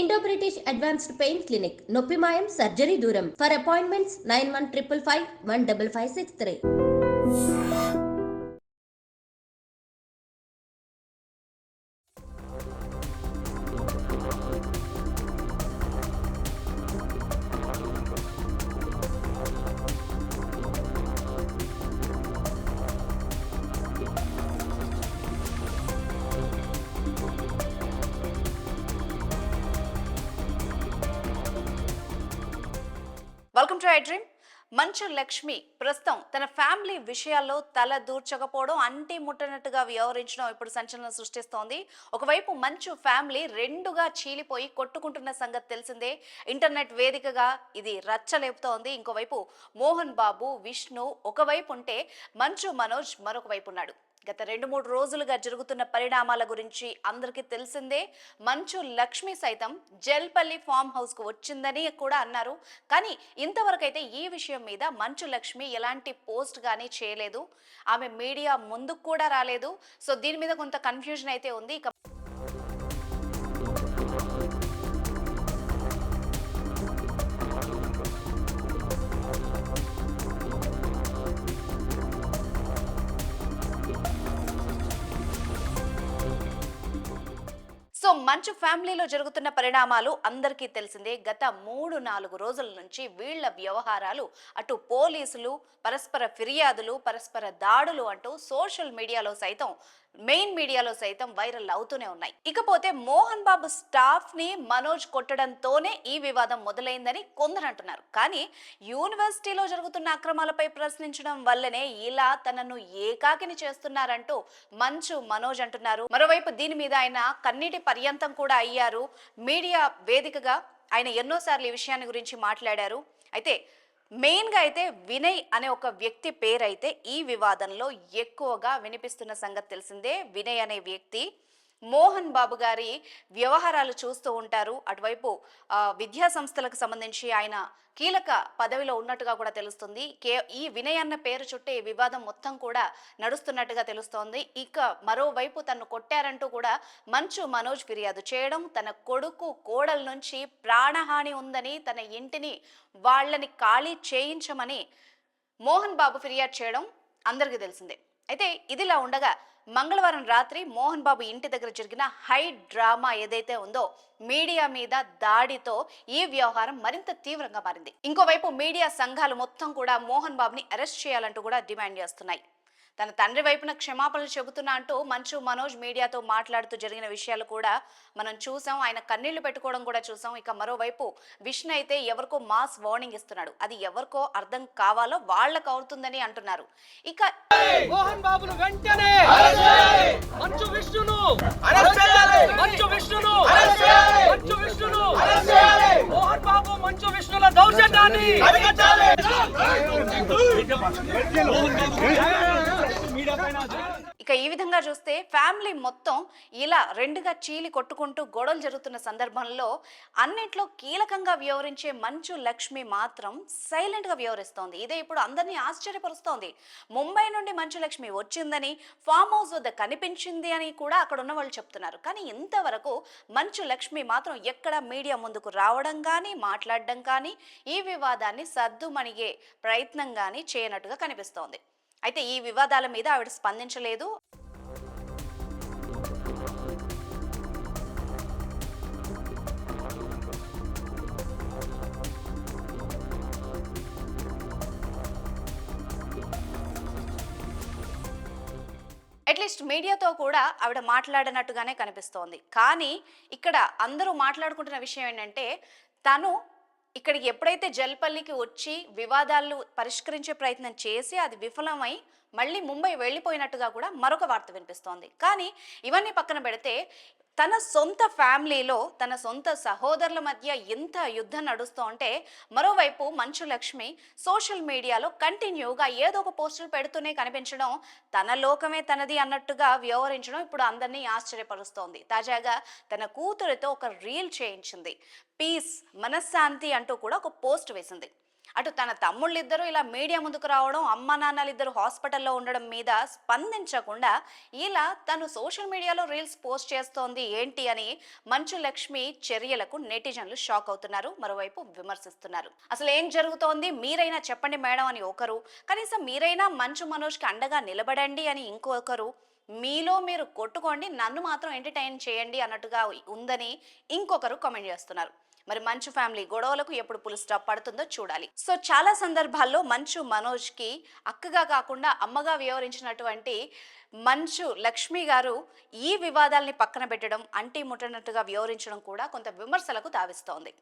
Indo-British Advanced Pain Clinic, నొప్పి మాయం surgery దూరం. For appointments 9155515563. Welcome to I dream. Manchu Lakshmi ప్రస్తుతం తన ఫ్యామిలీ విషయాల్లో తల దూర్చకపోవడం, అంటి ముట్టనట్టుగా వ్యవహరించడం ఇప్పుడు సంచలనం సృష్టిస్తోంది. ఒకవైపు మంచు ఫ్యామిలీ రెండుగా చీలిపోయి కొట్టుకుంటున్న సంగతి తెలిసిందే. ఇంటర్నెట్ వేదికగా ఇది రచ్చలేపుతోంది. ఇంకోవైపు మోహన్ బాబు, విష్ణు ఒకవైపు ఉంటే మంచు మనోజ్ మరొక వైపు ఉన్నాడు. గత 2-3 రోజులుగా జరుగుతున్న పరిణామాల గురించి అందరికీ తెలిసిందే. మంచు లక్ష్మి సైతం జల్పల్లి ఫామ్ హౌస్ కు వచ్చిందని కూడా అన్నారు. కానీ ఇంతవరకైతే ఈ విషయం మీద మంచు లక్ష్మి ఎలాంటి పోస్ట్ గానీ చేయలేదు. ఆమె మీడియా ముందుకు కూడా రాలేదు. సో దీని మీద కొంత కన్ఫ్యూజన్ అయితే ఉంది. సో మంచు ఫ్యామిలీలో జరుగుతున్న పరిణామాలు అందరికీ తెలిసిందే. గత 3-4 రోజుల నుంచి వీళ్ల వ్యవహారాలు అటు పోలీసులు, పరస్పర ఫిర్యాదులు, పరస్పర దాడులు అంటూ సోషల్ మీడియాలో సైతం, మెయిన్ మీడియాలో సైతం వైరల్ అవుతూనే ఉన్నాయి. ఇకపోతే మోహన్ బాబు స్టాఫ్ ని మనోజ్ కొట్టడంతోనే ఈ వివాదం మొదలైందని కొందరు అంటున్నారు. కానీ యూనివర్సిటీలో జరుగుతున్న అక్రమాలపై ప్రశ్నించడం వల్లనే ఇలా తనను ఏకాకిని చేస్తున్నారంటూ మంచు మనోజ్ అంటున్నారు. మరోవైపు దీని మీద ఆయన కన్నీటి పర్యంతం కూడా అయ్యారు. మీడియా వేదికగా ఆయన ఎన్నోసార్లు ఈ విషయాన్ని గురించి మాట్లాడారు. అయితే మెయిన్ గా అయితే వినయ్ అనే ఒక వ్యక్తి పేరైతే ఈ వివాదంలో ఎక్కువగా వినిపిస్తున్న సంగతి తెలిసిందే. వినయ్ అనే వ్యక్తి మోహన్ బాబు గారి వ్యవహారాలు చూస్తూ ఉంటారు. అటువైపు విద్యా సంస్థలకు సంబంధించి ఆయన కీలక పదవిలో ఉన్నట్టుగా కూడా తెలుస్తుంది. ఈ వినయ్ అన్న పేరు చుట్టే వివాదం మొత్తం కూడా నడుస్తున్నట్టుగా తెలుస్తోంది. ఇక మరోవైపు తను కొట్టారంటూ కూడా మంచు మనోజ్ ఫిర్యాదు చేయడం, తన కొడుకు కోడల నుంచి ప్రాణహాని ఉందని, తన ఇంటిని వాళ్ళని ఖాళీ చేయించమని మోహన్ బాబు ఫిర్యాదు చేయడం అందరికీ తెలిసిందే. అయితే ఇదిలా ఉండగా మంగళవారం రాత్రి మోహన్ బాబు ఇంటి దగ్గర జరిగిన హై డ్రామా ఏదైతే ఉందో, మీడియా మీద దాడితో ఈ వ్యవహారం మరింత తీవ్రంగా మారింది. ఇంకోవైపు మీడియా సంఘాలు మొత్తం కూడా మోహన్ బాబుని అరెస్ట్ చేయాలంటూ కూడా డిమాండ్ చేస్తున్నాయి. తన తండ్రి వైపున క్షమాపణలు చెబుతున్నా అంటూ మంచు మనోజ్ మీడియాతో మాట్లాడుతూ జరిగిన విషయాలు కూడా మనం చూసాం. ఆయన కన్నీళ్లు పెట్టుకోవడం కూడా చూసాం. ఇక మరోవైపు విష్ణు అయితే ఎవరికో మాస్ వార్నింగ్ ఇస్తున్నాడు. అది ఎవరికో అర్థం కావాలో వాళ్ళకు అవుతుందని అంటున్నారు. ఇక మోహన్ బాబును వెంటనే మంచు విష్ణును మోహన్ బాబు మంచు విష్ణుల దౌర్జన్యాన్ని ఇక ఈ విధంగా చూస్తే ఫ్యామిలీ మొత్తం ఇలా రెండుగా చీలి కొట్టుకుంటూ గొడవలు జరుగుతున్న సందర్భంలో అన్నింట్లో కీలకంగా వ్యవహరించే మంచు లక్ష్మి మాత్రం సైలెంట్ గా వ్యవహరిస్తోంది. ఇదే ఇప్పుడు అందరినీ ఆశ్చర్యపరుస్తోంది. ముంబై నుండి మంచు లక్ష్మి వచ్చిందని, ఫామ్ హౌస్ వద్ద కనిపించింది అని కూడా అక్కడ ఉన్న వాళ్ళు చెప్తున్నారు. కానీ ఇంతవరకు మంచు లక్ష్మి మాత్రం ఎక్కడ మీడియా ముందుకు రావడం కానీ, మాట్లాడడం కానీ, ఈ వివాదాన్ని సద్దుమణిగే ప్రయత్నం కానీ చేయనట్టుగా కనిపిస్తోంది. అయితే ఈ వివాదాల మీద ఆవిడ స్పందించలేదు. అట్లీస్ట్ మీడియాతో కూడా ఆవిడ మాట్లాడినట్టుగానే కనిపిస్తోంది. కానీ ఇక్కడ అందరూ మాట్లాడుకుంటున్న విషయం ఏంటంటే, తను ఇక్కడికి ఎప్పుడైతే జల్పల్లికి వచ్చి వివాదాలు పరిష్కరించే ప్రయత్నం చేసి అది విఫలమై మళ్ళీ ముంబై వెళ్ళిపోయినట్టుగా కూడా మరొక వార్త వినిపిస్తోంది. కానీ ఇవన్నీ పక్కన పెడితే తన సొంత ఫ్యామిలీలో తన సొంత సహోదరుల మధ్య ఎంత యుద్ధం నడుస్తూ ఉంటే, మరోవైపు మంచు లక్ష్మి సోషల్ మీడియాలో కంటిన్యూగా ఏదో ఒక పోస్టులు పెడుతూనే కనిపించడం, తన లోకమే తనది అన్నట్టుగా వ్యవహరించడం ఇప్పుడు అందరినీ ఆశ్చర్యపరుస్తోంది. తాజాగా తన కూతురితో ఒక రీల్ చేయించింది. పీస్, మనశ్శాంతి అంటూ కూడా ఒక పోస్ట్ వేసింది. అటు తన తమ్ముళ్ళిద్దరూ ఇలా మీడియా ముందుకు రావడం, అమ్మ నాన్నలిద్దరు హాస్పిటల్లో ఉండడం మీద స్పందించకుండా ఇలా తను సోషల్ మీడియాలో రీల్స్ పోస్ట్ చేస్తోంది ఏంటి అని మంచు లక్ష్మి చర్యలకు నెటిజన్లు షాక్ అవుతున్నారు, మరోవైపు విమర్శిస్తున్నారు. అసలు ఏం జరుగుతోంది మీరైనా చెప్పండి మేడం అని ఒకరు, కనీసం మీరైనా మంచు మనోజ్కి అండగా నిలబడండి అని ఇంకొకరు, మీలో మీరు కొట్టుకోండి నన్ను మాత్రం ఎంటర్టైన్ చేయండి అన్నట్టుగా ఉందని ఇంకొకరు కామెంట్ చేస్తున్నారు. మరి మంచు ఫ్యామిలీ గొడవలకు ఎప్పుడు పుల్ స్టాప్ పడుతుందో చూడాలి. సో చాలా సందర్భాల్లో మంచు మనోజ్కి అక్కగా కాకుండా అమ్మగా వ్యవహరించినటువంటి మంచు లక్ష్మి గారు ఈ వివాదాల్ని పక్కన పెట్టడం, అంటి ముట్టనట్టుగా వ్యవహరించడం కూడా కొంత విమర్శలకు తావిస్తోంది.